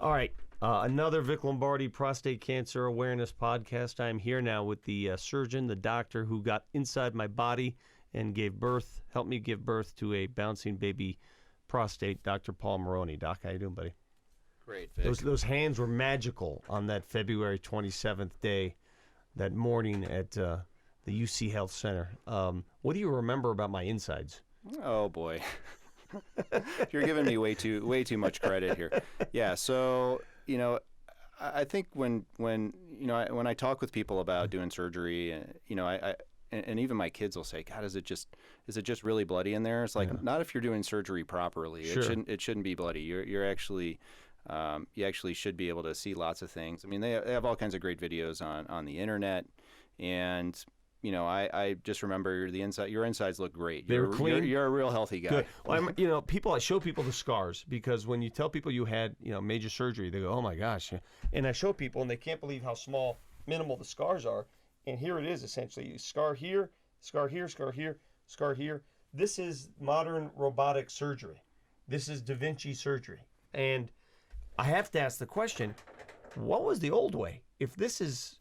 All right. Another Vic Lombardi prostate cancer awareness podcast. I'm here now with the surgeon, the doctor who got inside my body and helped me give birth to a bouncing baby prostate, Dr. Paul Maroni. Doc, how you doing, buddy? Great, Vic. Those hands were magical on that February 27th day, that morning at the UC Health Center. What do you remember about my insides? Oh, boy. You're giving me way too much credit here. Yeah, so, I think when I talk with people about doing surgery, and even my kids will say, God, is it just really bloody in there? It's like, not if you're doing surgery properly. Sure. It shouldn't be bloody. You're actually you actually should be able to see lots of things. I mean, they have all kinds of great videos on the internet, and I just remember your insides look great. They were clean. You're a real healthy guy. Good. Well, I show people the scars, because when you tell people you had, major surgery, they go, oh my gosh. And I show people and they can't believe how minimal the scars are. And here it is, essentially. Scar here, scar here, scar here, scar here. This is modern robotic surgery. This is Da Vinci surgery. And I have to ask the question, what was the old way? If this is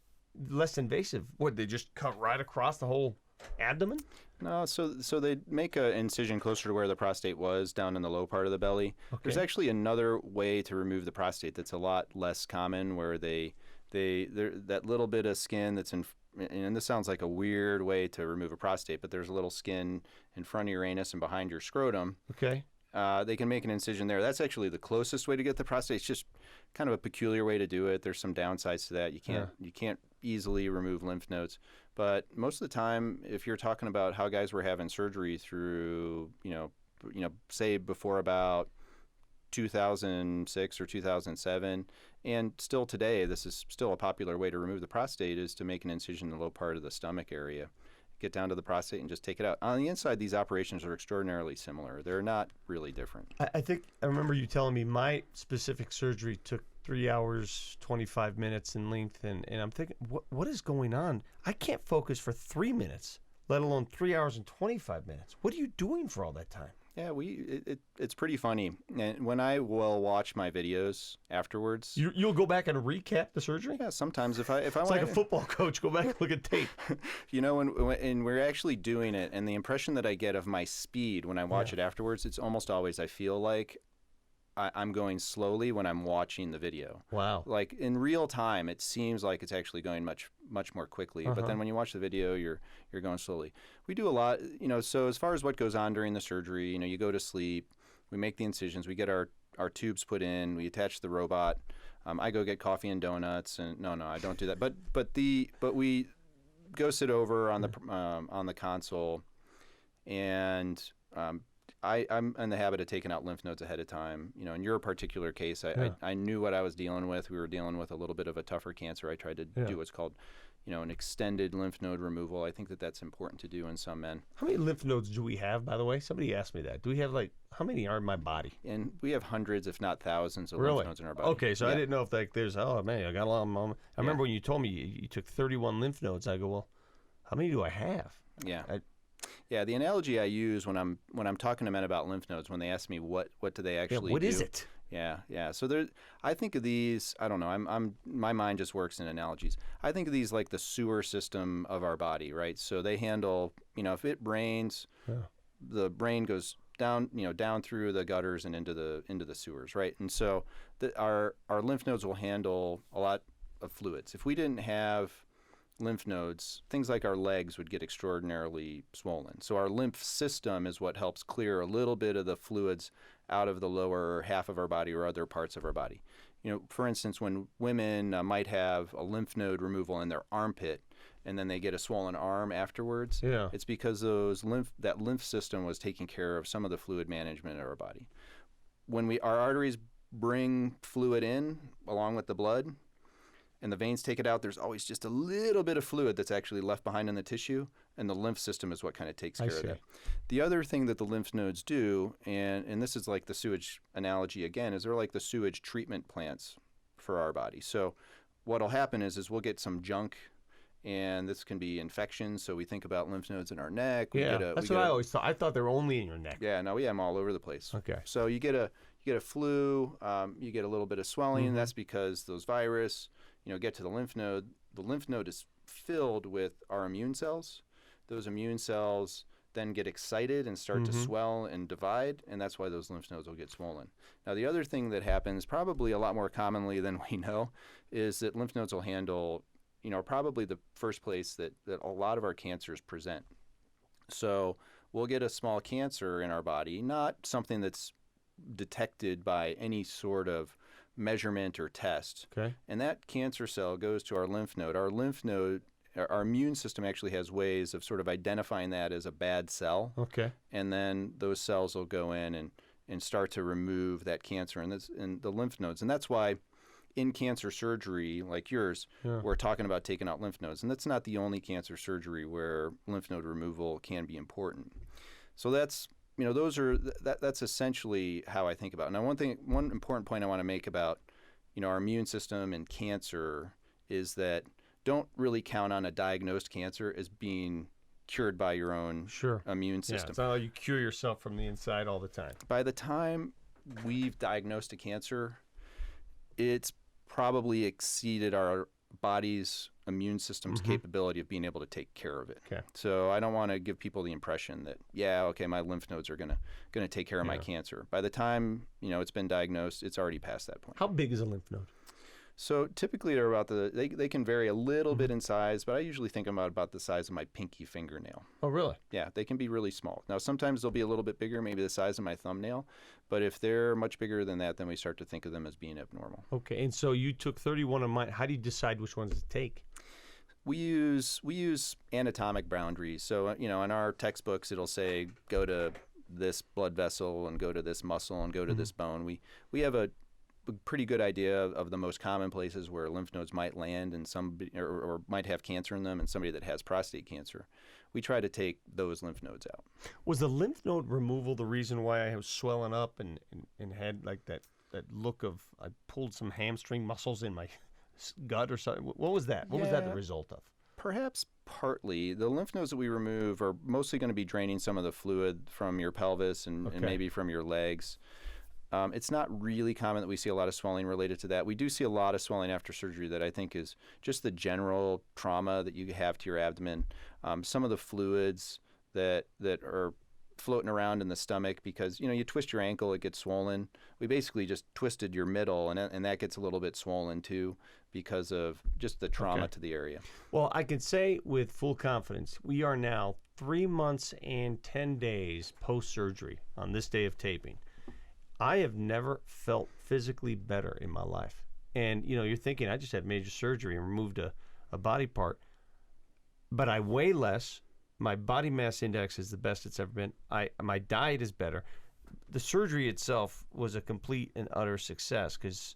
less invasive, they just cut right across the whole abdomen? No, so they make an incision closer to where the prostate was, down in the low part of the belly. Okay. There's actually another way to remove the prostate that's a lot less common, where they're that little bit of skin that's in, and this sounds like a weird way to remove a prostate, but there's a little skin in front of your anus and behind your scrotum. Okay. They can make an incision there. That's actually the closest way to get the prostate. It's just kind of a peculiar way to do it. There's some downsides to that. You can't easily remove lymph nodes. But most of the time, if you're talking about how guys were having surgery through, say before about 2006 or 2007, and still today, this is still a popular way to remove the prostate, is to make an incision in the low part of the stomach area. Get down to the prostate and just take it out. On the inside, these operations are extraordinarily similar. They're not really different. I think I remember you telling me my specific surgery took 3 hours, 25 minutes in length, and I'm thinking, what is going on? I can't focus for 3 minutes, let alone 3 hours and 25 minutes. What are you doing for all that time? Yeah, it's pretty funny. And when I will watch my videos afterwards, you'll go back and recap the surgery? Yeah, sometimes if I it's like a football coach. Go back and look at tape. When we're actually doing it, and the impression that I get of my speed when I watch it afterwards, it's almost always I feel like I'm going slowly when I'm watching the video. Wow. Like in real time, it seems like it's actually going much more quickly. But then when you watch the video, you're going slowly. We do a lot, so as far as what goes on during the surgery, you go to sleep, we make the incisions, we get our tubes put in, we attach the robot. I go get coffee and donuts, and no, I don't do that. But we go sit over on the console, and I'm in the habit of taking out lymph nodes ahead of time. In your particular case, I knew what I was dealing with. We were dealing with a little bit of a tougher cancer. I tried to do what's called, an extended lymph node removal. I think that's important to do in some men. How many lymph nodes do we have, by the way? Somebody asked me that. Do we have, how many are in my body? And we have hundreds, if not thousands, of lymph nodes in our body. Okay, so I didn't know if there's, I got a lot of them. I remember when you told me you took 31 lymph nodes. I go, well, how many do I have? Yeah. Yeah, the analogy I use when I'm talking to men about lymph nodes, when they ask me what do they actually do? What is it? Yeah. So I think of these. I don't know. My mind just works in analogies. I think of these like the sewer system of our body, right? So they handle. If it rains, the brain goes down. Down through the gutters and into the sewers, right? And so our lymph nodes will handle a lot of fluids. If we didn't have lymph nodes, things like our legs would get extraordinarily swollen. So our lymph system is what helps clear a little bit of the fluids out of the lower half of our body or other parts of our body. For instance, when women might have a lymph node removal in their armpit and then they get a swollen arm afterwards, it's because that lymph system was taking care of some of the fluid management of our body. When our arteries bring fluid in along with the blood, and the veins take it out, there's always just a little bit of fluid that's actually left behind in the tissue, and the lymph system is what kind of takes care of that. The other thing that the lymph nodes do, and this is like the sewage analogy again, is they're like the sewage treatment plants for our body. So what'll happen is we'll get some junk, and this can be infections. So we think about lymph nodes in our neck. That's what I always thought. I thought they were only in your neck. Yeah, no, we have them all over the place. Okay. So you get you get a flu, you get a little bit of swelling. Mm-hmm. That's because those virus, get to the lymph node. The lymph node is filled with our immune cells. Those immune cells then get excited and start to swell and divide, and that's why those lymph nodes will get swollen. Now, the other thing that happens, probably a lot more commonly than we know, is that lymph nodes will handle, probably the first place that a lot of our cancers present. So we'll get a small cancer in our body, not something that's detected by any sort of measurement or test. Okay. And that cancer cell goes to our lymph node. Our immune system actually has ways of sort of identifying that as a bad cell. Okay. And then those cells will go in and start to remove that cancer in the lymph nodes. And that's why in cancer surgery like yours, we're talking about taking out lymph nodes. And that's not the only cancer surgery where lymph node removal can be important. So that's, that's essentially how I think about it. Now, one important point I want to make about, our immune system and cancer is that don't really count on a diagnosed cancer as being cured by your own immune system. Yeah, it's not like you cure yourself from the inside all the time. By the time we've diagnosed a cancer, it's probably exceeded our body's immune system's capability of being able to take care of it. Okay. So I don't want to give people the impression that, my lymph nodes are gonna take care of my cancer. By the time, it's been diagnosed, it's already past that point. How big is a lymph node? So typically they're about they can vary a little bit in size, but I usually think about the size of my pinky fingernail. Oh, really? Yeah, they can be really small. Now, sometimes they'll be a little bit bigger, maybe the size of my thumbnail, but if they're much bigger than that, then we start to think of them as being abnormal. Okay, and so you took 31 of mine. How do you decide which ones to take? We use anatomic boundaries. So, in our textbooks, it'll say go to this blood vessel and go to this muscle and go to this bone. We have a pretty good idea of the most common places where lymph nodes might land and or might have cancer in them, and somebody that has prostate cancer. We try to take those lymph nodes out. Was the lymph node removal the reason why I was swelling up and had like that look of I pulled some hamstring muscles in my gut or something? What was that? What was that the result of? Perhaps partly. The lymph nodes that we remove are mostly going to be draining some of the fluid from your pelvis and maybe from your legs. It's not really common that we see a lot of swelling related to that. We do see a lot of swelling after surgery that I think is just the general trauma that you have to your abdomen. Some of the fluids that are floating around in the stomach because, you twist your ankle, it gets swollen. We basically just twisted your middle, and that gets a little bit swollen too because of just the trauma to the area. Well, I can say with full confidence, we are now 3 months and 10 days post-surgery on this day of taping. I have never felt physically better in my life. And, you're thinking, I just had major surgery and removed a body part, but I weigh less. My body mass index is the best it's ever been. My diet is better. The surgery itself was a complete and utter success because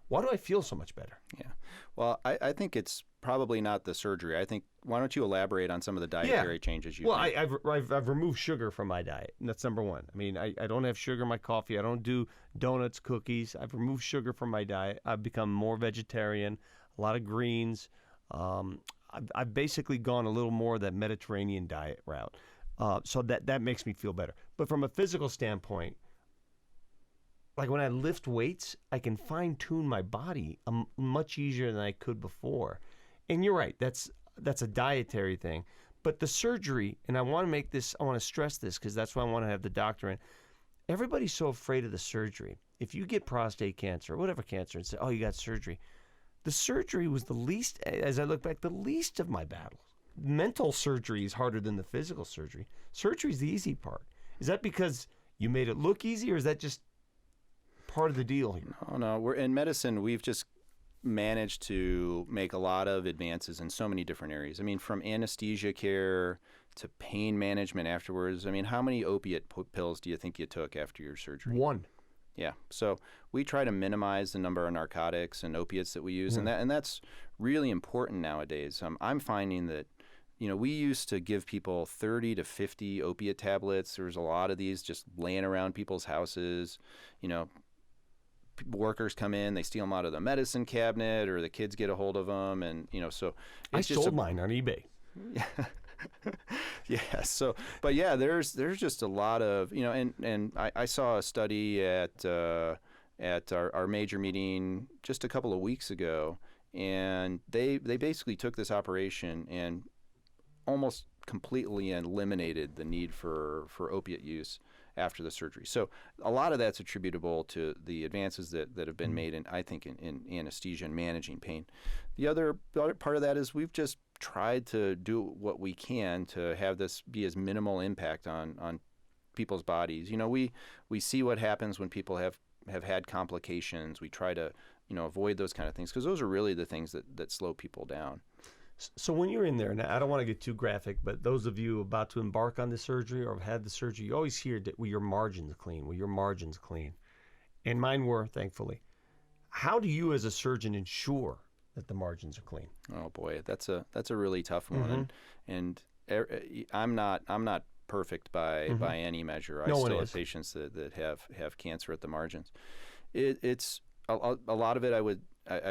why do I feel so much better? Yeah. Well, I think it's probably not the surgery. I think, why don't you elaborate on some of the dietary changes you've made? I've removed sugar from my diet, and that's number one. I mean, I don't have sugar in my coffee. I don't do donuts, cookies. I've removed sugar from my diet. I've become more vegetarian, a lot of greens. I've basically gone a little more of that Mediterranean diet route. So that makes me feel better. But from a physical standpoint, like when I lift weights, I can fine-tune my body much easier than I could before. And you're right, that's a dietary thing. But the surgery, and I want to stress this because that's why I want to have the doctor in. Everybody's so afraid of the surgery. If you get prostate cancer or whatever cancer and say, oh, you got surgery. The surgery was the least, as I look back, the least of my battles. Mental surgery is harder than the physical surgery. Surgery is the easy part. Is that because you made it look easy, or is that just part of the deal here? No. We're in medicine. We've just managed to make a lot of advances in so many different areas. I mean, from anesthesia care to pain management afterwards. I mean, how many opiate pills do you think you took after your surgery? 1. Yeah. So we try to minimize the number of narcotics and opiates that we use, and that's really important nowadays. I'm finding that, we used to give people 30 to 50 opiate tablets. There's a lot of these just laying around people's houses. Workers come in, they steal them out of the medicine cabinet, or the kids get a hold of them, and so I sold mine on eBay. Yeah. Yeah. So, but yeah, there's just a lot of, and I saw a study at our major meeting just a couple of weeks ago, and they basically took this operation and almost completely eliminated the need for opiate use after the surgery. So a lot of that's attributable to the advances that have been made I think in anesthesia and managing pain. The other part of that is we've just tried to do what we can to have this be as minimal impact on people's bodies. We see what happens when people have had complications. We try to avoid those kind of things, because those are really the things that slow people down. So when you're in there, and I don't want to get too graphic, but those of you about to embark on the surgery or have had the surgery, you always hear that, well, your margins clean, well, your margins clean. And mine were, thankfully. How do you as a surgeon ensure that the margins are clean? Oh boy, that's a really tough one. And I'm not perfect by any measure. I still have patients that have cancer at the margins. It's a lot of it I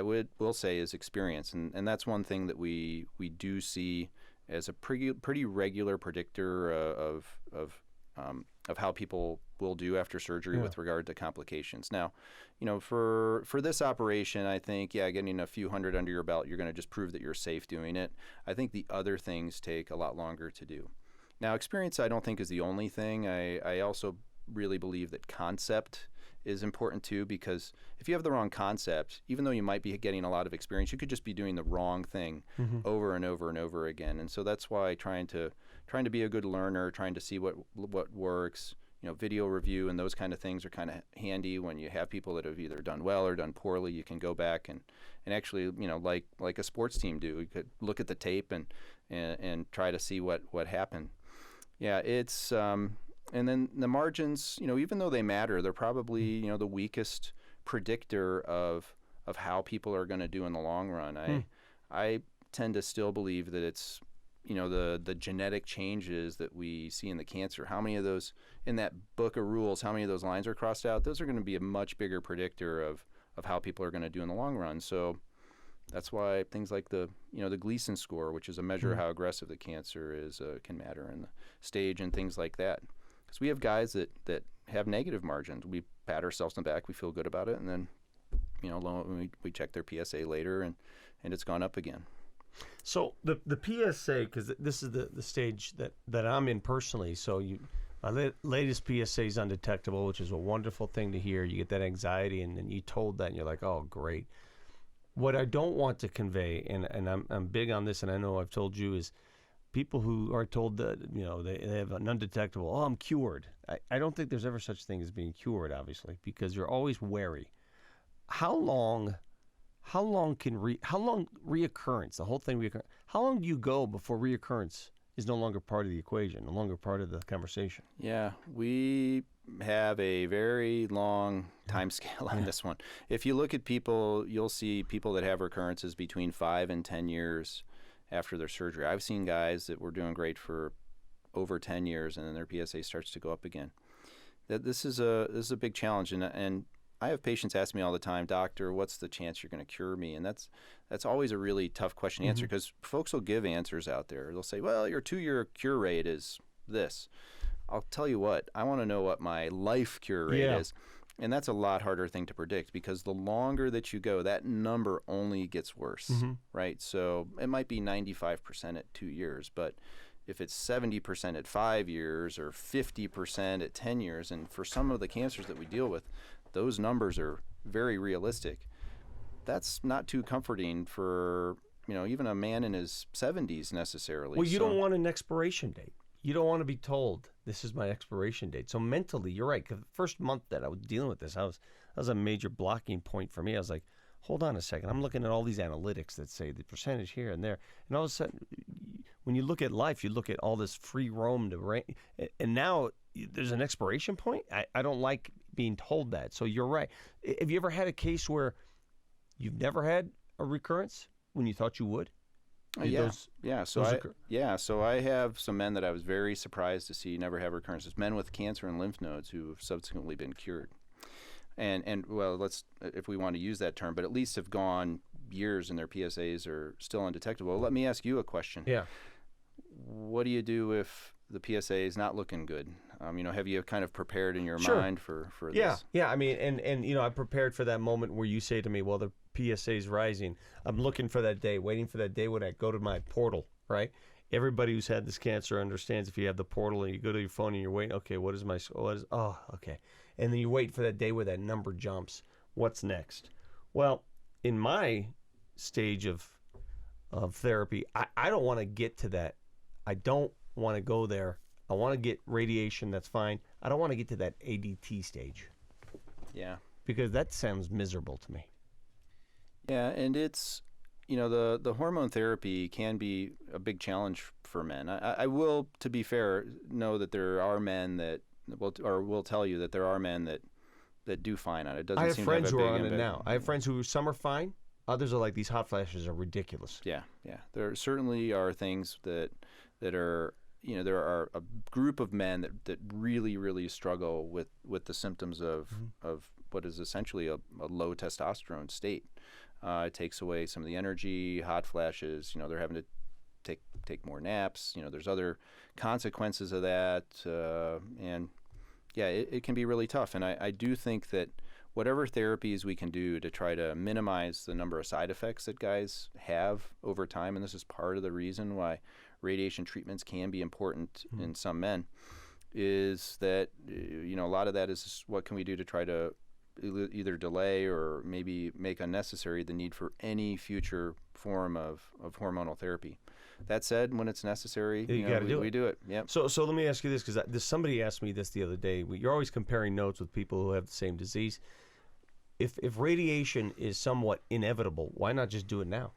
will say is experience, and that's one thing that we do see as a pretty regular predictor of how people will do after surgery with regard to complications. Now, for this operation, I think getting a few hundred under your belt, you're going to just prove that you're safe doing it. I think the other things take a lot longer to do. Now, experience I don't think is the only thing. I also really believe that concept is important too, because if you have the wrong concept, even though you might be getting a lot of experience, you could just be doing the wrong thing over and over and over again. And so that's why trying to be a good learner, trying to see what works, video review and those kind of things are kind of handy when you have people that have either done well or done poorly. You can go back and actually, like a sports team do, you could look at the tape and try to see what happened. Yeah, it's and then the margins, even though they matter, they're probably, the weakest predictor of how people are going to do in the long run. I tend to still believe that it's, the genetic changes that we see in the cancer. How many of those, in that book of rules, how many of those lines are crossed out? Those are going to be a much bigger predictor of how people are going to do in the long run. So that's why things like the Gleason Score, which is a measure of how aggressive the cancer is, can matter, in the stage and things like that. Because we have guys that have negative margins. We pat ourselves on the back, we feel good about it, and then, we check their PSA later, and it's gone up again. So the PSA, because this is the stage that I'm in personally. So my latest PSA is undetectable, which is a wonderful thing to hear. You get that anxiety, and then you told that, and you're like, oh, great. What I don't want to convey, and I'm big on this, and I know I've told you, is people who are told that, they have an undetectable, oh, I'm cured. I don't think there's ever such thing as being cured, obviously, because you're always wary. How long reoccurrence, the whole thing reoccur, how long do you go before reoccurrence is no longer part of the equation, no longer part of the conversation? Yeah, we have a very long time scale on this one. If you look at people, you'll see people that have recurrences between 5 and 10 years after their surgery. I've seen guys that were doing great for over 10 years, and then their PSA starts to go up again. This is a big challenge, and I have patients ask me all the time, doctor, what's the chance you're going to cure me? And that's always a really tough question to answer, because folks will give answers out there. They'll say, well, your 2-year cure rate is this. I'll tell you what, I want to know what my life cure rate is. And that's a lot harder thing to predict, because the longer that you go, that number only gets worse, right? So it might be 95% at 2 years, but if it's 70% at 5 years or 50% at 10 years, and for some of the cancers that we deal with, those numbers are very realistic. That's not too comforting for, even a man in his 70s necessarily. Well, you don't want an expiration date. You don't want to be told, this is my expiration date. So mentally, you're right. 'Cause the first month that I was dealing with this, that was a major blocking point for me. I was like, hold on a second. I'm looking at all these analytics that say the percentage here and there. And all of a sudden, when you look at life, you look at all this free roam and now there's an expiration point. I don't like being told that. So you're right. Have you ever had a case where you've never had a recurrence when you thought you would? So I have some men that I was very surprised to see never have recurrences. Men with cancer and lymph nodes who have subsequently been cured. And well, let's, if we want to use that term, but at least have gone years and their PSAs are still undetectable. Let me ask you a question. Yeah. what do you do if the PSA is not looking good? Have you kind of prepared in your Sure. mind for Yeah, this? yeah. I mean, and I prepared for that moment where you say to me, "Well, the PSA is rising." I'm looking for that day, waiting for that day when I go to my portal. Right. Everybody who's had this cancer understands if you have the portal and you go to your phone and you're waiting. Okay, what is my? What is? Oh, okay. And then you wait for that day where that number jumps. What's next? Well, in my stage of therapy, I don't want to get to that. I don't want to go there. I want to get radiation, that's fine. I don't want to get to that ADT stage Yeah. because that sounds miserable to me. Yeah, and it's, the hormone therapy can be a big challenge for men. I will, to be fair, know that there are men that will tell you that there are men that do fine on it. It doesn't I have seem friends to who have a are big on it impact. now. I have friends who some are fine. Others are like, these hot flashes are ridiculous. Yeah, yeah. There certainly are things that are, there are a group of men that really, really struggle with the symptoms of what is essentially a low testosterone state. It takes away some of the energy, hot flashes. They're having to take more naps. There's other consequences of that, and yeah, it can be really tough. And I do think that whatever therapies we can do to try to minimize the number of side effects that guys have over time, and this is part of the reason why radiation treatments can be important in some men, is that a lot of that is what can we do to try to either delay or maybe make unnecessary the need for any future form of hormonal therapy. That said, when it's necessary, You gotta do we it. do it. Yep. So let me ask you this, because somebody asked me this the other day. You're always comparing notes with people who have the same disease. If radiation is somewhat inevitable, why not just do it now?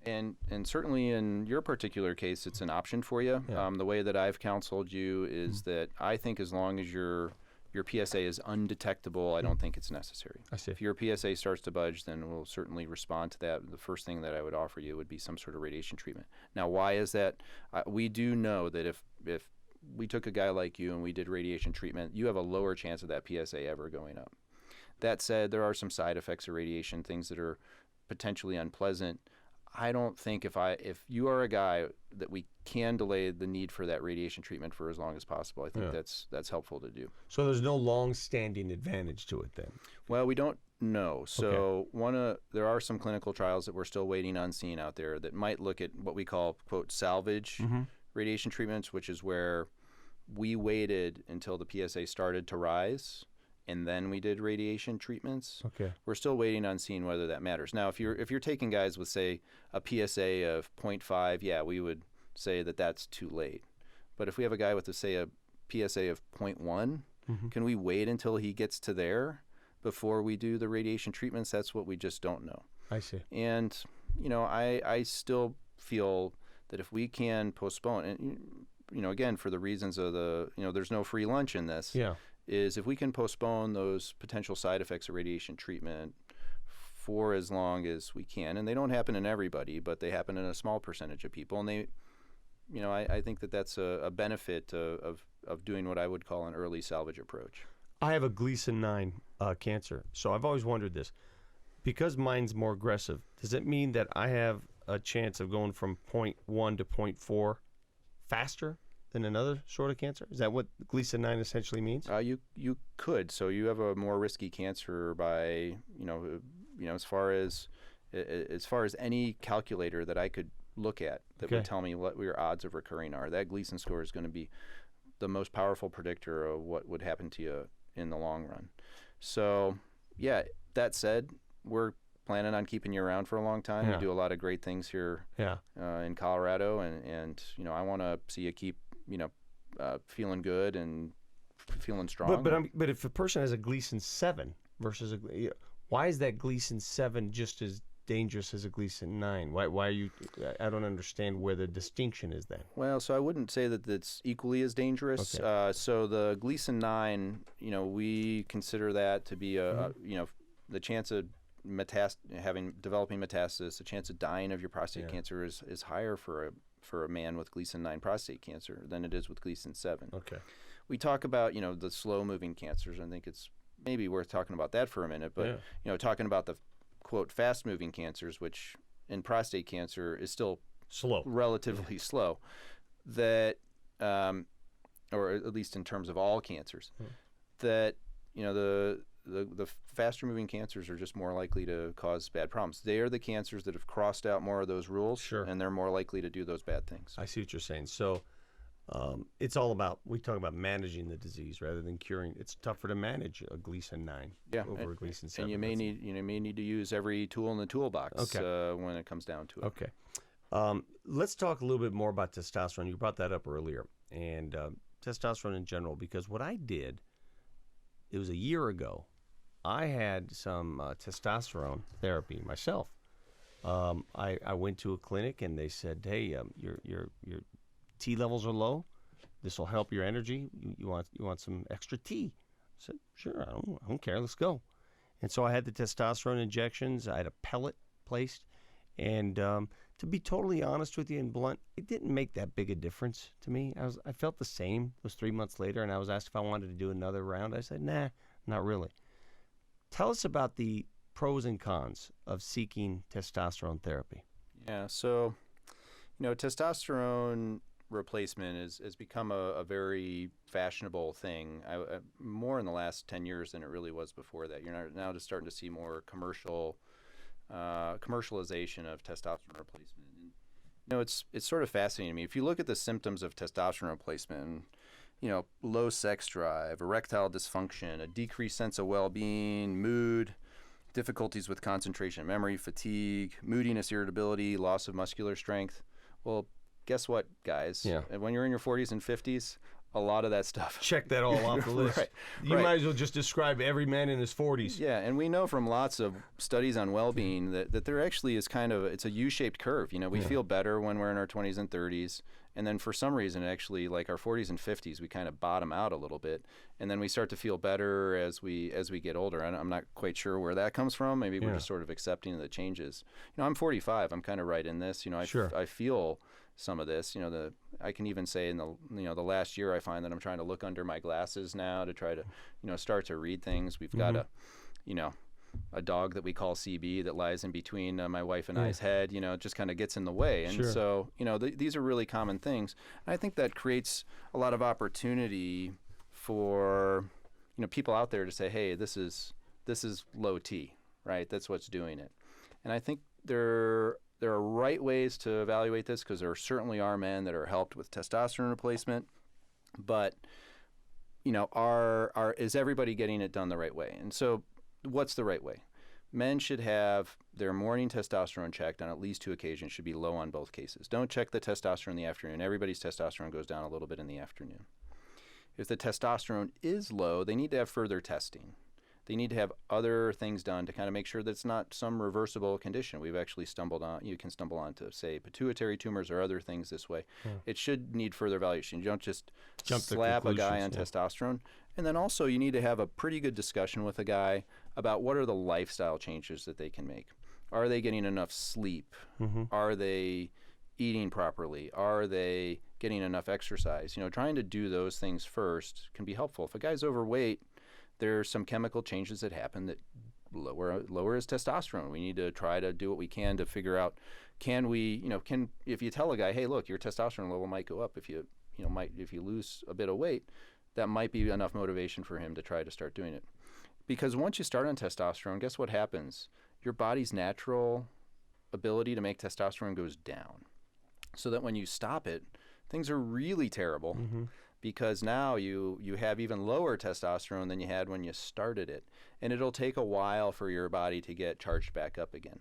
And certainly in your particular case, it's an option for you. Yeah. The way that I've counseled you is that I think as long as your PSA is undetectable, I don't think it's necessary. I see. If your PSA starts to budge, then we'll certainly respond to that. The first thing that I would offer you would be some sort of radiation treatment. Now, why is that? We do know that if we took a guy like you and we did radiation treatment, you have a lower chance of that PSA ever going up. That said, there are some side effects of radiation, things that are potentially unpleasant. I don't think if you are a guy that we can delay the need for that radiation treatment for as long as possible, I think that's helpful to do. So there's no long-standing advantage to it then? Well, we don't know. So there are some clinical trials that we're still waiting on seeing out there that might look at what we call, quote, salvage radiation treatments, which is where we waited until the PSA started to rise and then we did radiation treatments. Okay. We're still waiting on seeing whether that matters. Now, if you're taking guys with, say, a PSA of 0.5, yeah, we would say that that's too late. But if we have a guy with, say, a PSA of 0.1, can we wait until he gets to there before we do the radiation treatments? That's what we just don't know. I see. And, I still feel that if we can postpone, and, again, for the reasons of there's no free lunch in this. Yeah. Is if we can postpone those potential side effects of radiation treatment for as long as we can, and they don't happen in everybody, but they happen in a small percentage of people, and they, I think that that's a benefit of doing what I would call an early salvage approach. I have a Gleason 9 cancer, so I've always wondered this. Because mine's more aggressive, does it mean that I have a chance of going from 0.1 to 0.4 faster than another sort of cancer? Is that what Gleason 9 essentially means? You could. So you have a more risky cancer by, as far as any calculator that I could look at that would tell me what your odds of recurring are. That Gleason score is going to be the most powerful predictor of what would happen to you in the long run. So, yeah, that said, we're planning on keeping you around for a long time. Yeah. We do a lot of great things here in Colorado, and I want to see you keep feeling good and feeling strong. But if a person has a Gleason 7 versus why is that Gleason 7 just as dangerous as a Gleason 9? Why are you? I don't understand where the distinction is then. Well, so I wouldn't say that it's equally as dangerous. Okay. So the Gleason 9, we consider that to be the chance of developing metastasis, the chance of dying of your prostate cancer is higher for a man with Gleason 9 prostate cancer than it is with Gleason 7. Okay. We talk about, the slow-moving cancers. I think it's maybe worth talking about that for a minute. But, talking about the, quote, fast-moving cancers, which in prostate cancer is still relatively slow, that, or at least in terms of all cancers, that, the faster moving cancers are just more likely to cause bad problems. They are the cancers that have crossed out more of those rules, and they're more likely to do those bad things. I see what you're saying. So it's all about, we talk about managing the disease rather than curing. It's tougher to manage a Gleason 9 over a Gleason 7. And you may need to use every tool in the toolbox when it comes down to it. Okay. Let's talk a little bit more about testosterone. You brought that up earlier, and testosterone in general, because what I did, it was a year ago, I had some testosterone therapy myself. I went to a clinic and they said, "Hey, your T levels are low. This will help your energy. You want some extra T?" I said, "Sure, I don't care. Let's go." And so I had the testosterone injections. I had a pellet placed, and to be totally honest with you and blunt, it didn't make that big a difference to me. I felt the same. It was 3 months later, and I was asked if I wanted to do another round. I said, "Nah, not really." Tell us about the pros and cons of seeking testosterone therapy. Yeah, so, testosterone replacement has become a very fashionable thing, more in the last 10 years than it really was before that. You're now just starting to see more commercialization of testosterone replacement. And, it's sort of fascinating to me. If you look at the symptoms of testosterone replacement, low sex drive, erectile dysfunction, a decreased sense of well-being, mood, difficulties with concentration, memory, fatigue, moodiness, irritability, loss of muscular strength. Well, guess what, guys? Yeah. When you're in your 40s and 50s, a lot of that stuff. Check that all off the list. Right. You might as well just describe every man in his 40s. Yeah, and we know from lots of studies on well-being that there actually is it's a U-shaped curve. We feel better when we're in our 20s and 30s, and then for some reason, actually, like our 40s and 50s, we kind of bottom out a little bit, and then we start to feel better as we get older. I'm not quite sure where that comes from. Maybe we're just sort of accepting the changes. I'm 45. I'm kind of right in this. I feel some of this. I can even say in the last year, I find that I'm trying to look under my glasses now to try to start to read things. We've got a dog that we call CB that lies in between my wife and I's head. It just kind of gets in the way, and so these are really common things. And I think that creates a lot of opportunity for people out there to say, hey, this is low T, right? That's what's doing it. And I think there are right ways to evaluate this, because there certainly are men that are helped with testosterone replacement, but is everybody getting it done the right way? And so what's the right way? Men should have their morning testosterone checked on at least 2 occasions, should be low on both cases. Don't check the testosterone in the afternoon. Everybody's testosterone goes down a little bit in the afternoon. If the testosterone is low, they need to have further testing. They need to have other things done to kind of make sure that it's not some reversible condition. We've actually you can stumble onto, say, pituitary tumors or other things this way. It should need further evaluation. You don't just slap a guy on testosterone. And then also you need to have a pretty good discussion with a guy about what are the lifestyle changes that they can make. Are they getting enough sleep? Are they eating properly? Are they getting enough exercise? Trying to do those things first can be helpful. If a guy's overweight, there's some chemical changes that happen that lower his testosterone. We need to try to do what we can to figure out, if you tell a guy, hey, look, your testosterone level might go up if you lose a bit of weight, that might be enough motivation for him to try to start doing it. Because once you start on testosterone, guess what happens? Your body's natural ability to make testosterone goes down. So that when you stop it, things are really terrible. Because now you have even lower testosterone than you had when you started it. And it'll take a while for your body to get charged back up again.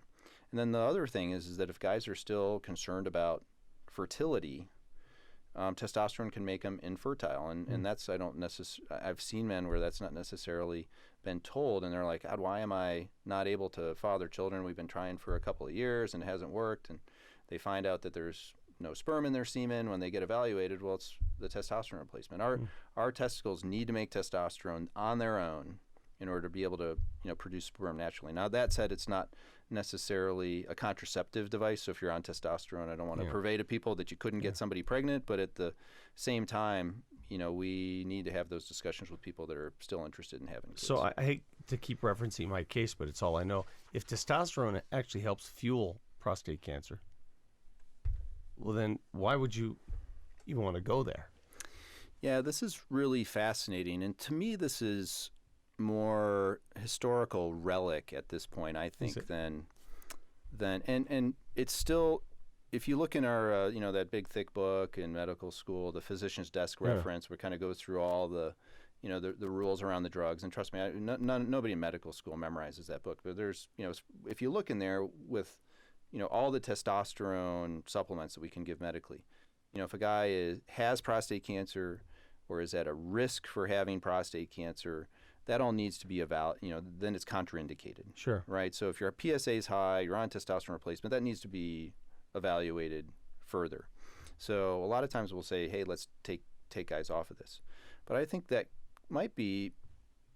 And then the other thing is that if guys are still concerned about fertility, testosterone can make them infertile. And that's, I've seen men where that's not necessarily been told, and they're like, God, why am I not able to father children? We've been trying for a couple of years and it hasn't worked. And they find out that there's no sperm in their semen. When they get evaluated, well, it's the testosterone replacement. Our testicles need to make testosterone on their own in order to be able to produce sperm naturally. Now, that said, it's not necessarily a contraceptive device. So if you're on testosterone, I don't want to purvey to people that you couldn't get somebody pregnant, but at the same time, we need to have those discussions with people that are still interested in having kids. So I hate to keep referencing my case, but it's all I know. If testosterone actually helps fuel prostate cancer, well, then why would you even want to go there? Yeah, this is really fascinating. And to me, this is more historical relic at this point, I think, than and it's still, if you look in our, that big thick book in medical school, the physician's desk reference, where it kind of goes through all the, the rules around the drugs. And trust me, nobody in medical school memorizes that book. But there's, if you look in there with, all the testosterone supplements that we can give medically, if a guy has prostate cancer or is at a risk for having prostate cancer, that all needs to be then it's contraindicated. Sure. Right? So if your PSA is high, you're on testosterone replacement, that needs to be evaluated further. So a lot of times we'll say, hey, let's take guys off of this. But I think that might be,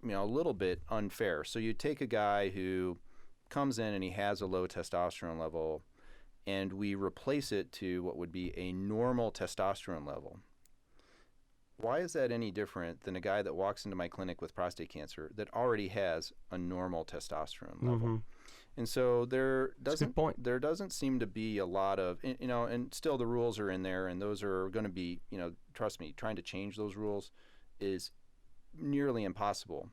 a little bit unfair. So you take a guy who comes in and he has a low testosterone level, and we replace it to what would be a normal testosterone level. Why is that any different than a guy that walks into my clinic with prostate cancer that already has a normal testosterone level? Mm-hmm. And so there doesn't seem to be a lot of, and still the rules are in there, and those are going to be, trust me, trying to change those rules is nearly impossible.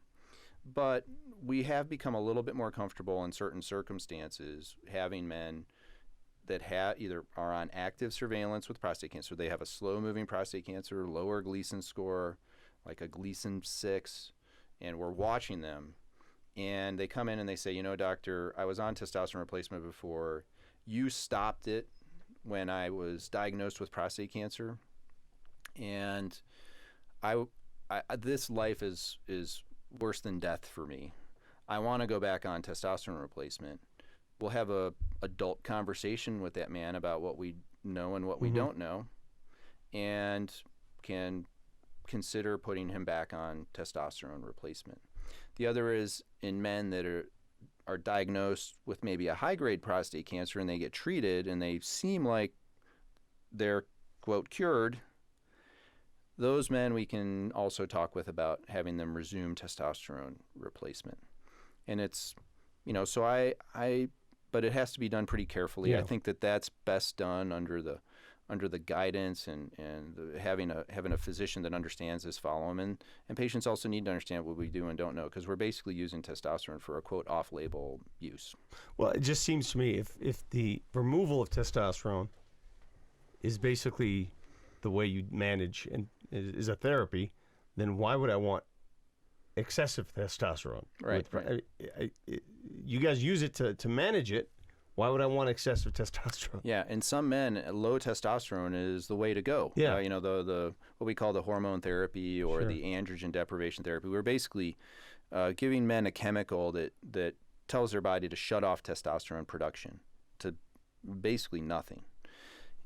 But we have become a little bit more comfortable in certain circumstances having men that either are on active surveillance with prostate cancer. They have a slow-moving prostate cancer, lower Gleason score, like a Gleason 6, and we're watching them. And they come in and they say, doctor, I was on testosterone replacement before. You stopped it when I was diagnosed with prostate cancer. And this life is worse than death for me. I want to go back on testosterone replacement. We'll have a adult conversation with that man about what we know and what we don't know, and can consider putting him back on testosterone replacement. The other is in men that are diagnosed with maybe a high-grade prostate cancer, and they get treated and they seem like they're, quote, cured. Those men we can also talk with about having them resume testosterone replacement. And it's, so but it has to be done pretty carefully. Yeah. I think that's best done under the guidance and having a physician that understands this, follow him, and patients also need to understand what we do and don't know, because we're basically using testosterone for a, quote, off-label use. Well, it just seems to me if the removal of testosterone is basically the way you manage and is a therapy, then why would I want excessive testosterone? Right. You guys use it to manage it. Why would I want excessive testosterone? Yeah, in some men, low testosterone is the way to go. Yeah. The what we call the hormone therapy or the androgen deprivation therapy. We're basically giving men a chemical that tells their body to shut off testosterone production to basically nothing.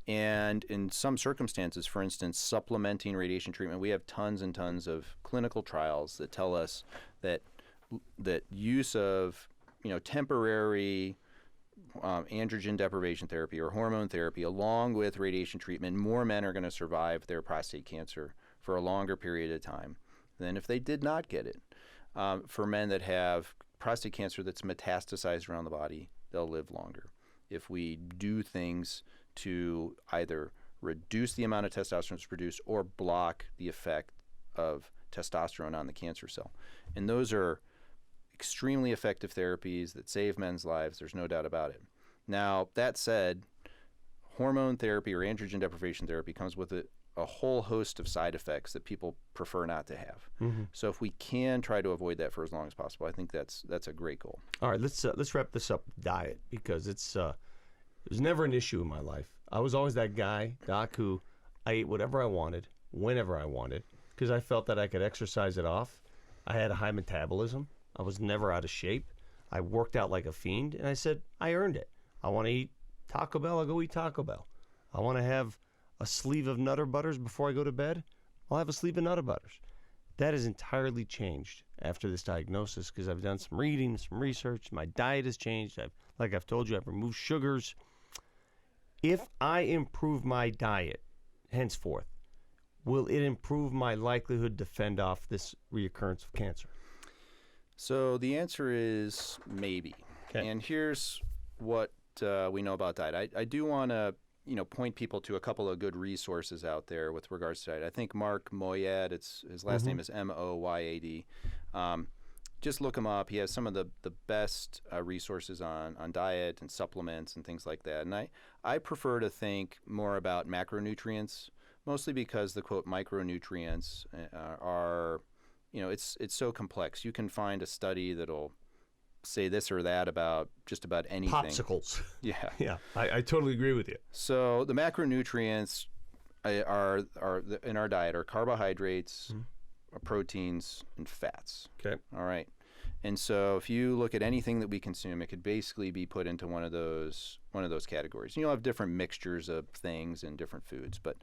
And in some circumstances, for instance, supplementing radiation treatment, we have tons and tons of clinical trials that tell us that use of temporary androgen deprivation therapy or hormone therapy along with radiation treatment, more men are going to survive their prostate cancer for a longer period of time than if they did not get it. For men that have prostate cancer that's metastasized around the body, they'll live longer. If we do things to either reduce the amount of testosterone that's produced or block the effect of testosterone on the cancer cell. And those are extremely effective therapies that save men's lives. There's no doubt about it. Now, that said, hormone therapy or androgen deprivation therapy comes with a whole host of side effects that people prefer not to have. Mm-hmm. So if we can try to avoid that for as long as possible, I think that's a great goal. All right, let's wrap this up with diet, because it was never an issue in my life. I was always that guy, Doc, who I ate whatever I wanted, whenever I wanted, because I felt that I could exercise it off. I had a high metabolism. I was never out of shape. I worked out like a fiend, and I said, I earned it. I want to eat Taco Bell, I'll go eat Taco Bell. I want to have a sleeve of Nutter Butters before I go to bed, I'll have a sleeve of Nutter Butters. That has entirely changed after this diagnosis, because I've done some reading, some research. My diet has changed. Like I've told you, I've removed sugars. If I improve my diet henceforth, will it improve my likelihood to fend off this reoccurrence of cancer? So the answer is maybe. Okay. And here's what we know about diet. I do want to, point people to a couple of good resources out there with regards to diet. I think Mark Moyad, his last name is Moyad. Just look him up. He has some of the best resources on diet and supplements and things like that. And I prefer to think more about macronutrients, mostly because the quote micronutrients are, it's so complex. You can find a study that'll say this or that about just about anything. Popsicles. Yeah. Yeah, I totally agree with you. So the macronutrients are in our diet are carbohydrates, proteins, and fats. Okay. All right. And so if you look at anything that we consume, it could basically be put into one of those categories. You'll have different mixtures of things in different foods, but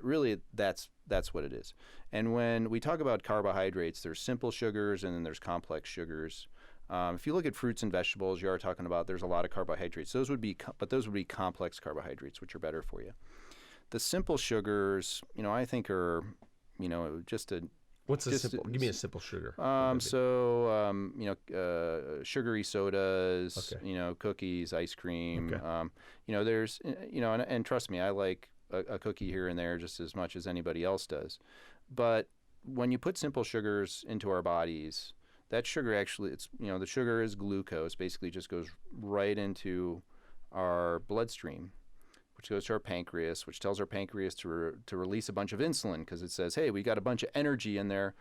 really that's what it is. And when we talk about carbohydrates, there's simple sugars and then there's complex sugars. If you look at fruits and vegetables, you are talking about there's a lot of carbohydrates. Those would be complex carbohydrates, which are better for you. The simple sugars, I think are, just a What's a simple? Give me a simple sugar. Sugary sodas, Okay. Cookies, ice cream. Okay. There's, and trust me, I like a cookie here and there just as much as anybody else does. But when you put simple sugars into our bodies, that sugar actually, the sugar is glucose, basically just goes right into our bloodstream, which goes to our pancreas, which tells our pancreas to release a bunch of insulin because it says, hey, we got a bunch of energy in there.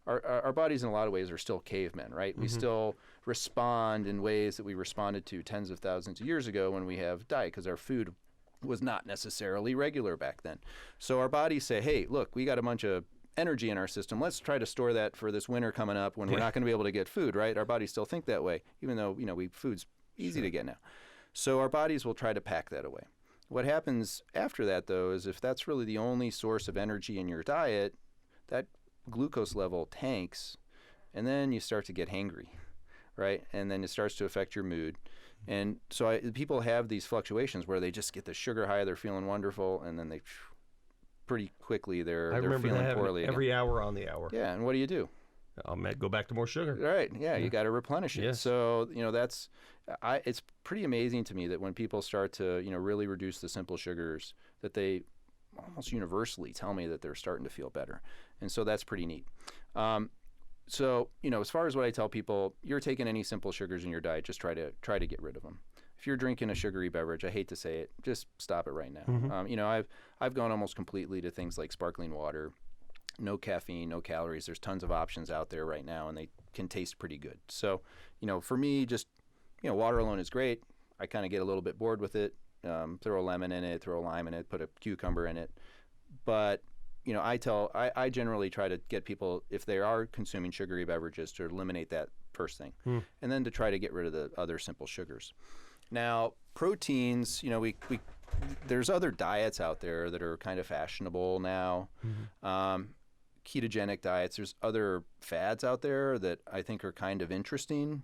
Our bodies in a lot of ways are still cavemen, right? We still respond in ways that we responded to tens of thousands of years ago when we have diet, because our food was not necessarily regular back then. So our bodies say, hey, look, we got a bunch of energy in our system. Let's try to store that for this winter coming up when we're not going to be able to get food, right? Our bodies still think that way, even though, food's easy to get now. So our bodies will try to pack that away. What happens after that, though, is if that's really the only source of energy in your diet, that glucose level tanks, and then you start to get hangry, right? And then it starts to affect your mood. And so people have these fluctuations where they just get the sugar high, they're feeling wonderful, and then pretty quickly they're feeling poorly every hour on the hour. Yeah, and what do? I'll go back to more sugar. Right. Yeah, you got to replenish it. Yes. So it's pretty amazing to me that when people start to really reduce the simple sugars, that they almost universally tell me that they're starting to feel better, and so that's pretty neat. So as far as what I tell people, you're taking any simple sugars in your diet, just try to get rid of them. If you're drinking a sugary beverage, I hate to say it, just stop it right now. I've gone almost completely to things like sparkling water. No caffeine, no calories. There's tons of options out there right now, and they can taste pretty good. So, for me, just, water alone is great. I kind of get a little bit bored with it. Throw a lemon in it, throw a lime in it, put a cucumber in it. But, I generally try to get people, if they are consuming sugary beverages, to eliminate that first thing, and then to try to get rid of the other simple sugars. Now, proteins, there's other diets out there that are kind of fashionable now. Ketogenic diets. There's other fads out there that I think are kind of interesting.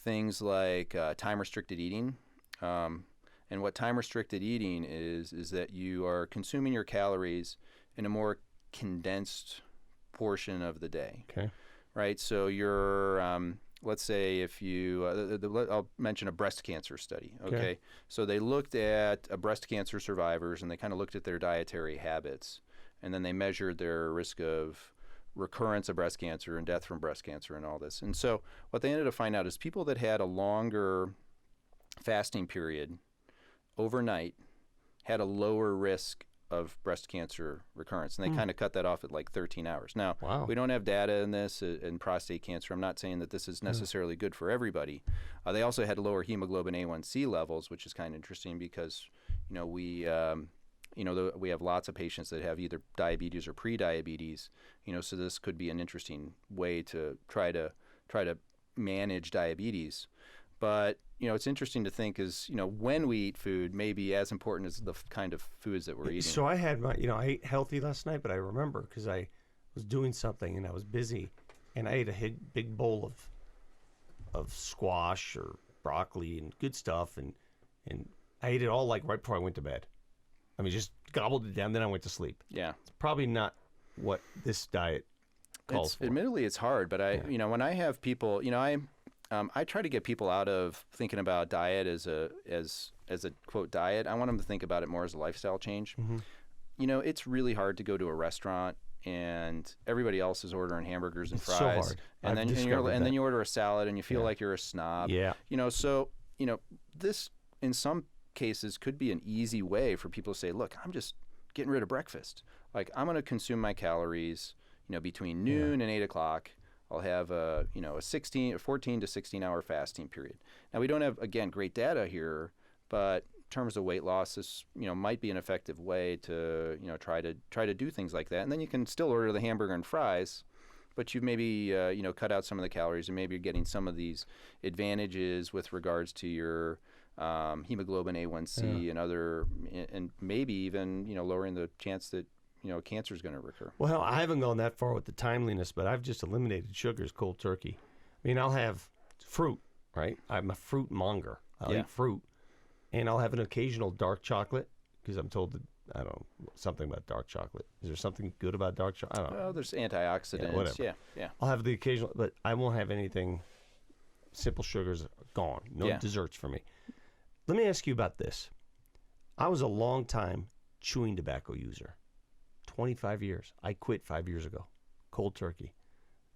Things like time-restricted eating. And what time-restricted eating is that you are consuming your calories in a more condensed portion of the day. Okay. Right? So you're, let's say if you, I'll mention a breast cancer study. Okay. So they looked at breast cancer survivors, and they kind of looked at their dietary habits. And then they measured their risk of recurrence of breast cancer and death from breast cancer and all this. And so what they ended up finding out is people that had a longer fasting period overnight had a lower risk of breast cancer recurrence. And they kind of cut that off at like 13 hours. Now, we don't have data in this in prostate cancer. I'm not saying that this is necessarily good for everybody. They also had lower hemoglobin A1C levels, which is kind of interesting because, we have lots of patients that have either diabetes or pre-diabetes, so this could be an interesting way to try to manage diabetes. But, it's interesting to think is, when we eat food may be as important as the kind of foods that we're eating. So I had I ate healthy last night, but I remember because I was doing something and I was busy, and I ate a big bowl of squash or broccoli and good stuff, and I ate it all like right before I went to bed. I mean, just gobbled it down, then I went to sleep. Yeah. It's probably not what this diet calls for. Admittedly, it's hard, but when I have people, I try to get people out of thinking about diet as a quote diet. I want them to think about it more as a lifestyle change. Mm-hmm. You know, it's really hard to go to a restaurant and everybody else is ordering hamburgers and It's fries. so hard. And I've then discovered and then that. you order a salad and you feel like you're a snob. Yeah. You know, so this in some cases could be an easy way for people to say, look, I'm just getting rid of breakfast. Like, I'm going to consume my calories, between noon and 8 o'clock. I'll have a 14 to 16 hour fasting period. Now, we don't have, again, great data here, but in terms of weight loss, this, might be an effective way to, try to do things like that. And then you can still order the hamburger and fries, but you've maybe, cut out some of the calories, and maybe you're getting some of these advantages with regards to your hemoglobin A1C and maybe even, lowering the chance that, cancer is going to recur. Well, I haven't gone that far with the timeliness, but I've just eliminated sugars cold turkey. I mean, I'll have fruit, right? I'm a fruit monger. I'll eat fruit, and I'll have an occasional dark chocolate because I'm told that, I don't know, something about dark chocolate. Is there something good about dark chocolate? I don't know. Oh, there's antioxidants. Yeah, whatever. Yeah. I'll have the occasional, but I won't have anything. Simple sugars gone. No desserts for me. Let me ask you about this. I was a long time chewing tobacco user. 25 years. I quit 5 years ago, cold turkey,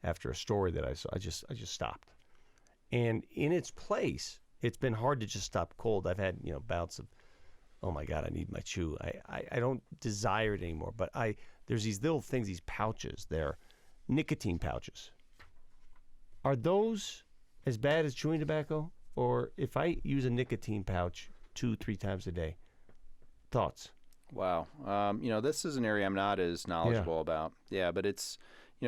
after a story that I saw. I just stopped. And in its place, it's been hard to just stop cold. I've had, bouts of, oh my God, I need my chew. I don't desire it anymore. But there's these little things, these pouches. They're nicotine pouches. Are those as bad as chewing tobacco? Or if I use a nicotine pouch 2-3 times a day, thoughts? Wow. This is an area I'm not as knowledgeable about. Yeah, but it's,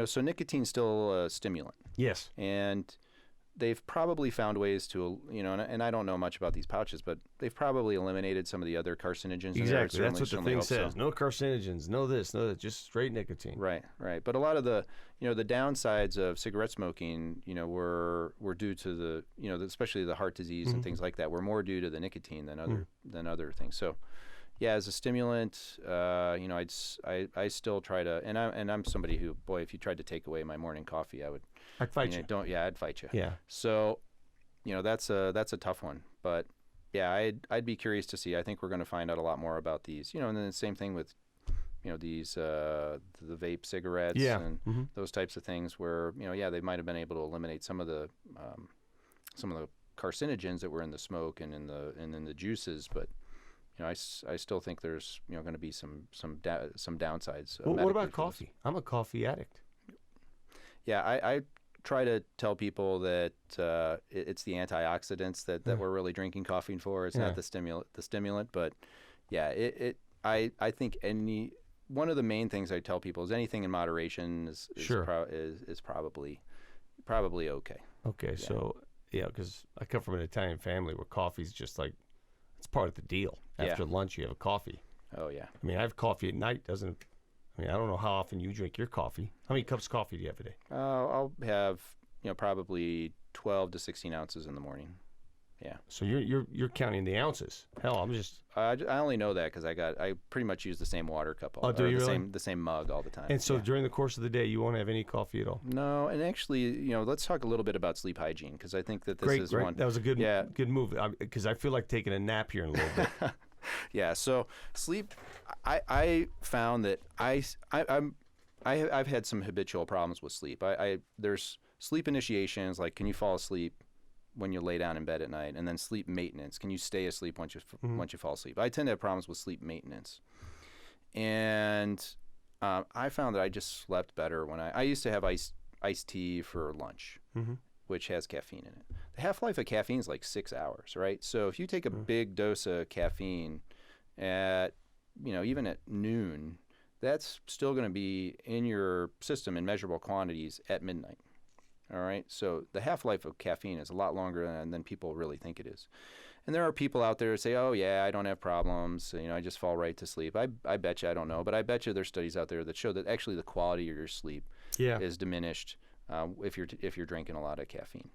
so nicotine's still a stimulant. Yes. And they've probably found ways to, and I don't know much about these pouches, but they've probably eliminated some of the other carcinogens. Exactly. That's what the thing says. No carcinogens, no this, no that, just straight nicotine. Right. But a lot of the, the downsides of cigarette smoking, were due to the, especially the heart disease and things like that, were more due to the nicotine than other things. So, yeah, as a stimulant, I still try to, and I'm somebody who, boy, if you tried to take away my morning coffee, I'd fight you. I'd fight you. Yeah. So, that's a tough one, but yeah, I'd be curious to see. I think we're going to find out a lot more about these, and then the same thing with, these the vape cigarettes and those types of things where, they might have been able to eliminate some of the carcinogens that were in the smoke and in the juices, but I still think there's going to be some downsides. Well, what about coffee? I'm a coffee addict. Yeah, I try to tell people that it's the antioxidants that we're really drinking caffeine for. It's not the stimulant, but yeah, I think one of the main things I tell people is anything in moderation is probably okay. Okay, so because I come from an Italian family where coffee's just like, it's part of the deal. After lunch, you have a coffee. Oh, yeah. I mean, I have coffee at night. I don't know how often you drink your coffee. How many cups of coffee do you have a day? I'll have, probably 12 to 16 ounces in the morning. Yeah. So you're counting the ounces. Hell, I'm just. I only know that because I pretty much use the same water cup. Do you really? The same mug all the time. And so during the course of the day, you won't have any coffee at all. No, and actually, let's talk a little bit about sleep hygiene because I think that this is great. one. That was a good move because I feel like taking a nap here in a little bit. Yeah. So sleep, I found that I've had some habitual problems with sleep. There's sleep initiations, like can you fall asleep when you lay down in bed at night, and then sleep maintenance. Can you stay asleep once you fall asleep? I tend to have problems with sleep maintenance, and I found that I just slept better when I used to have iced tea for lunch, which has caffeine in it. The half-life of caffeine is like 6 hours, right? So if you take a big dose of caffeine at even at noon, that's still going to be in your system in measurable quantities at midnight. All right, so the half-life of caffeine is a lot longer than people really think it is. And there are people out there who say, oh, yeah, I don't have problems. I just fall right to sleep. I bet you I don't know, but I bet you there's studies out there that show that actually the quality of your sleep is diminished if you're drinking a lot of caffeine.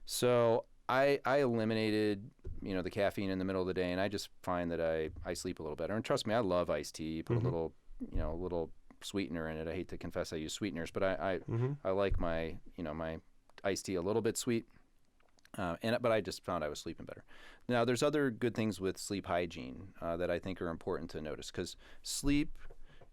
So I eliminated, the caffeine in the middle of the day, and I just find that I sleep a little better. And trust me, I love iced tea. Put a little sweetener in it. I hate to confess I use sweeteners, but I like my my iced tea a little bit sweet. But I just found I was sleeping better. Now, there's other good things with sleep hygiene that I think are important to notice, because sleep,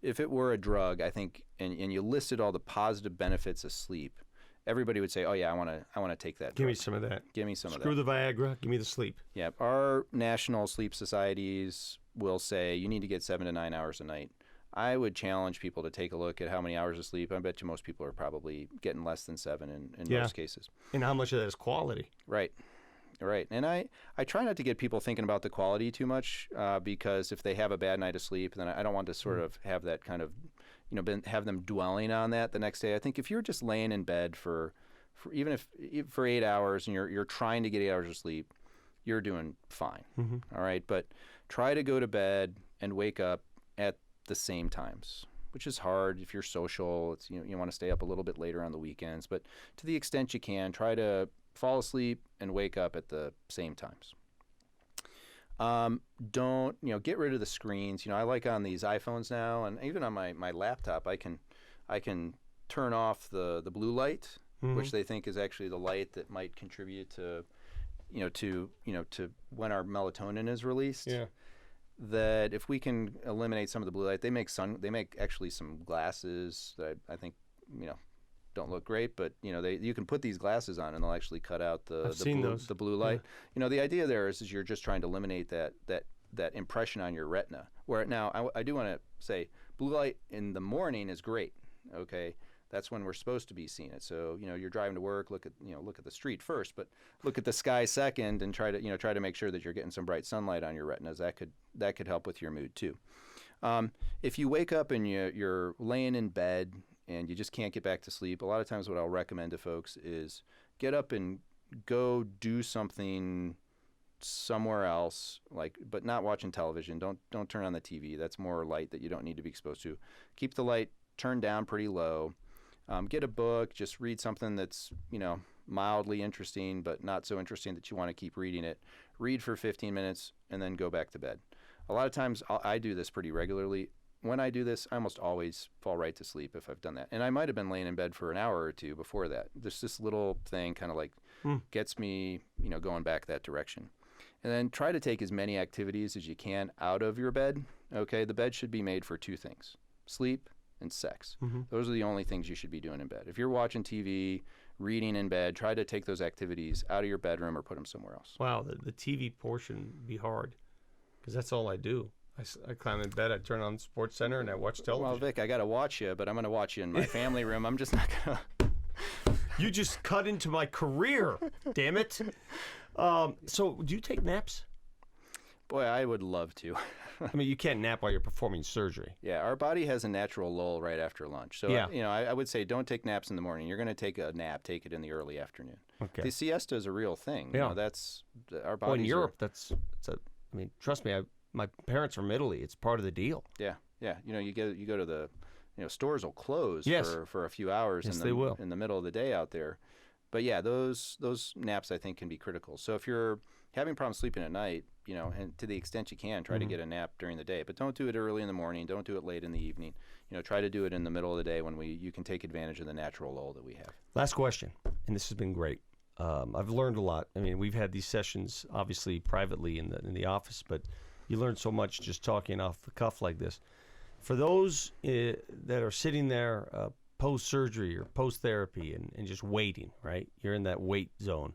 if it were a drug, I think, and you listed all the positive benefits of sleep, everybody would say, "Oh yeah, I want to take that." Give drug. me some of that. Give me some of that. Screw the Viagra. Give me the sleep. Yeah, our national sleep societies will say you need to get 7 to 9 hours a night. I would challenge people to take a look at how many hours of sleep. I bet you most people are probably getting less than 7 in most cases. And how much of that is quality? Right. Right. And I try not to get people thinking about the quality too much because if they have a bad night of sleep, then I don't want to sort of have that kind of, have them dwelling on that the next day. I think if you're just laying in bed for 8 hours and you're trying to get 8 hours of sleep, you're doing fine. All right. But try to go to bed and wake up at the same times, which is hard if you're social. It's you want to stay up a little bit later on the weekends, but to the extent you can, try to fall asleep and wake up at the same times. Don't get rid of the screens. I like on these iPhones now, and even on my laptop, I can turn off the blue light, which they think is actually the light that might contribute to to when our melatonin is released. Yeah. That if we can eliminate some of the blue light, they make actually some glasses that I think don't look great, but you can put these glasses on and they'll actually cut out the blue light. Yeah. The idea there is you're just trying to eliminate that impression on your retina. Where now I do want to say blue light in the morning is great. Okay. That's when we're supposed to be seeing it. So you're driving to work, look at the street first, but look at the sky second, and try to make sure that you're getting some bright sunlight on your retinas. That could help with your mood too. If you wake up and you're laying in bed and you just can't get back to sleep, a lot of times what I'll recommend to folks is get up and go do something somewhere else, but not watching television. Don't turn on the TV. That's more light that you don't need to be exposed to. Keep the light turned down pretty low. Get a book, just read something that's, mildly interesting, but not so interesting that you want to keep reading it. Read for 15 minutes and then go back to bed. A lot of times I do this pretty regularly. When I do this, I almost always fall right to sleep if I've done that. And I might have been laying in bed for an hour or two before that. There's this little thing kind of gets me, going back that direction. And then try to take as many activities as you can out of your bed. Okay, the bed should be made for 2 things: sleep and sex. Those are the only things you should be doing in bed. If you're watching TV, reading in bed, try to take those activities out of your bedroom or put them somewhere else. Wow, the TV portion would be hard because that's all I do. I climb in bed, I turn on Sports Center, and I watch television. Well, Vic, I got to watch you, but I'm going to watch you in my family room. I'm just not going to. You just cut into my career, damn it. So do you take naps? Boy, I would love to. I mean, you can't nap while you're performing surgery. Yeah, our body has a natural lull right after lunch. So, I would say don't take naps in the morning. You're going to take a nap, take it in the early afternoon. Okay. The siesta is a real thing. Yeah. That's our bodies. Well, in Europe, trust me, my parents from Italy. It's part of the deal. Yeah. You go to the, stores will close Yes. for a few hours Yes, they will. in the middle of the day out there. But yeah, those naps I think can be critical. So if you're having problems sleeping at night, and to the extent you can, try to get a nap during the day. But don't do it early in the morning. Don't do it late in the evening. Try to do it in the middle of the day when you can take advantage of the natural lull that we have. Last question, and this has been great. I've learned a lot. I mean, we've had these sessions obviously privately in the office, but you learn so much just talking off the cuff like this. For those that are sitting there post-surgery or post-therapy and just waiting, right? You're in that wait zone.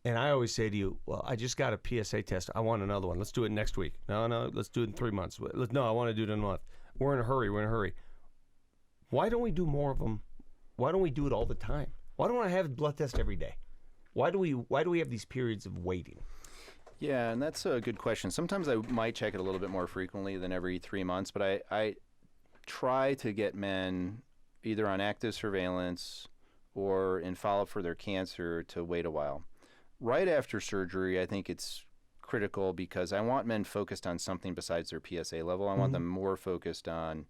And I always say to you, well, I just got a PSA test. I want another one. Let's do it next week. No, let's do it in 3 months. No, I want to do it in a month. We're in a hurry. Why don't we do more of them? Why don't we do it all the time? Why don't I have a blood test every day? Why do we have these periods of waiting? Yeah, and that's a good question. Sometimes I might check it a little bit more frequently than every 3 months, but I try to get men either on active surveillance or in follow-up for their cancer to wait a while. Right after surgery, I think it's critical because I want men focused on something besides their PSA level. I want them more focused on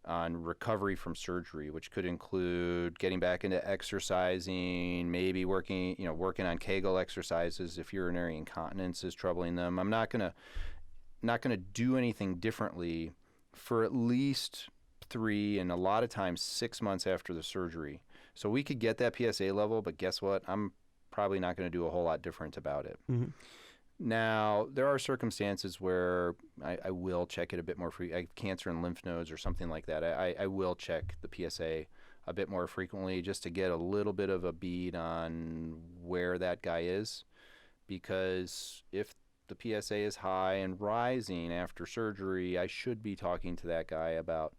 recovery from surgery, which could include getting back into exercising, maybe working on Kegel exercises if urinary incontinence is troubling them. I'm not gonna do anything differently for at least 3 and a lot of times 6 months after the surgery. So we could get that PSA level, but guess what? I'm probably not going to do a whole lot different about it. Mm-hmm. Now, there are circumstances where I will check it a bit more frequently. I have cancer in lymph nodes or something like that. I will check the PSA a bit more frequently just to get a little bit of a bead on where that guy is. Because if the PSA is high and rising after surgery, I should be talking to that guy about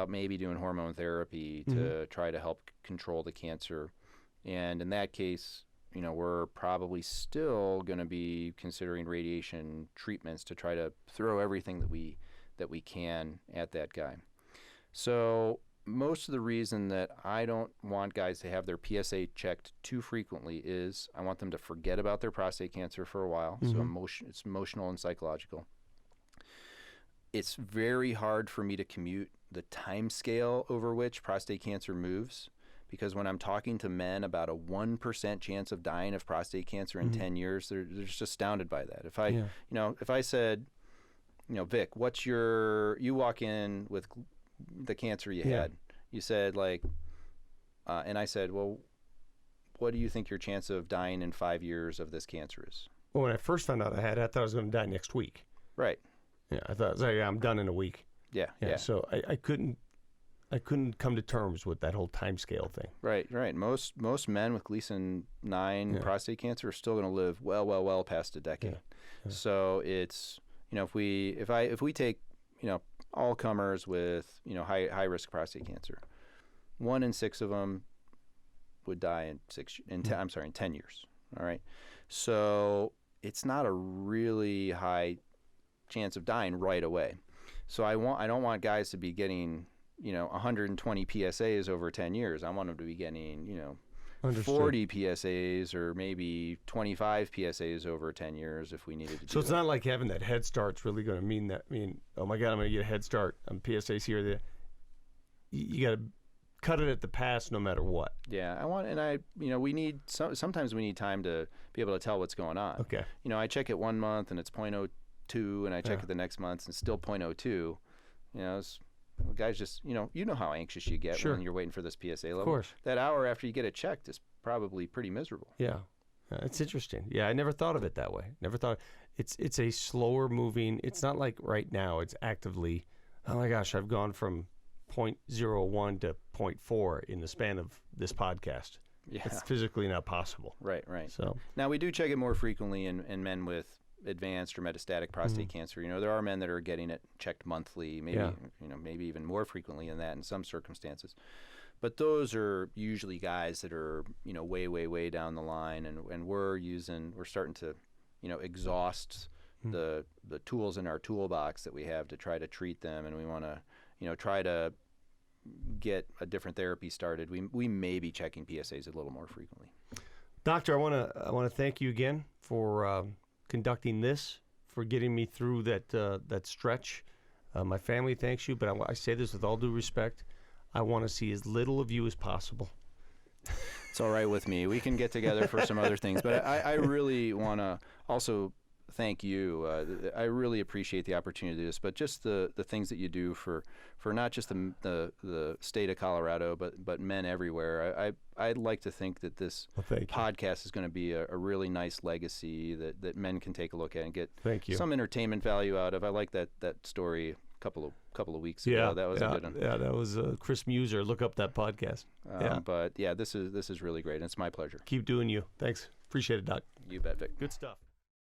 maybe doing hormone therapy to try to help control the cancer. And in that case, we're probably still going to be considering radiation treatments to try to throw everything that we can at that guy. So most of the reason that I don't want guys to have their PSA checked too frequently is I want them to forget about their prostate cancer for a while. So it's emotional and psychological. It's very hard for me to commute the time scale over which prostate cancer moves, because when I'm talking to men about a 1% chance of dying of prostate cancer in 10 years, they're just astounded by that. If I said, Vic, you walk in with the cancer you had, you said and I said, well, what do you think your chance of dying in 5 years of this cancer is? Well, when I first found out I had it, I thought I was going to die next week. Right. Yeah, I thought, I'm done in a week. Yeah. So I couldn't come to terms with that whole time scale thing. Right. Most men with Gleason 9 prostate cancer are still going to live well past a decade. Yeah. So it's, if we take, all comers with, high risk prostate cancer, 1 in 6 of them would die in 10 years. All right. So it's not a really high chance of dying right away. So I don't want guys to be getting 120 PSAs over 10 years. I want them to be getting 40 PSAs or maybe 25 PSAs over 10 years if we needed to. So it's not like having that head start's really going to mean that. Oh my God, I'm going to get a head start on PSAs here or there. You got to cut it at the pass no matter what. Yeah, we need sometimes we need time to be able to tell what's going on. Okay. I check it 1 month and it's 0.02, and I check it the next month and it's still 0.02. Guys just, you know how anxious you get when you're waiting for this PSA level. Of course. That hour after you get it checked is probably pretty miserable. Yeah. It's interesting. Yeah, I never thought of it that way. It's a slower moving, it's not like right now it's actively, oh my gosh, I've gone from 0.01 to 0.4 in the span of this podcast. Yeah. It's physically not possible. Right. So now we do check it more frequently in men with advanced or metastatic prostate cancer. There are men that are getting it checked monthly, maybe even more frequently than that in some circumstances. But those are usually guys that are, way down the line, and we're starting to, exhaust the tools in our toolbox that we have to try to treat them, and we want to, try to get a different therapy started. We may be checking PSAs a little more frequently. Doctor, I want to thank you again for conducting this, for getting me through that stretch. My family thanks you, but I say this with all due respect. I want to see as little of you as possible. It's all right with me. We can get together for some other things, but I really want to also thank you. I really appreciate the opportunity to do this, but just the things that you do for not just the state of Colorado, but men everywhere. I'd like to think that this podcast is going to be a really nice legacy that men can take a look at and get some entertainment value out of. I like that story a couple of weeks ago. Yeah, that was a good one. Yeah, that was Chris Muser. Look up that podcast. But yeah, this is really great. And it's my pleasure. Keep doing you. Thanks. Appreciate it, Doc. You bet, Vic. Good stuff.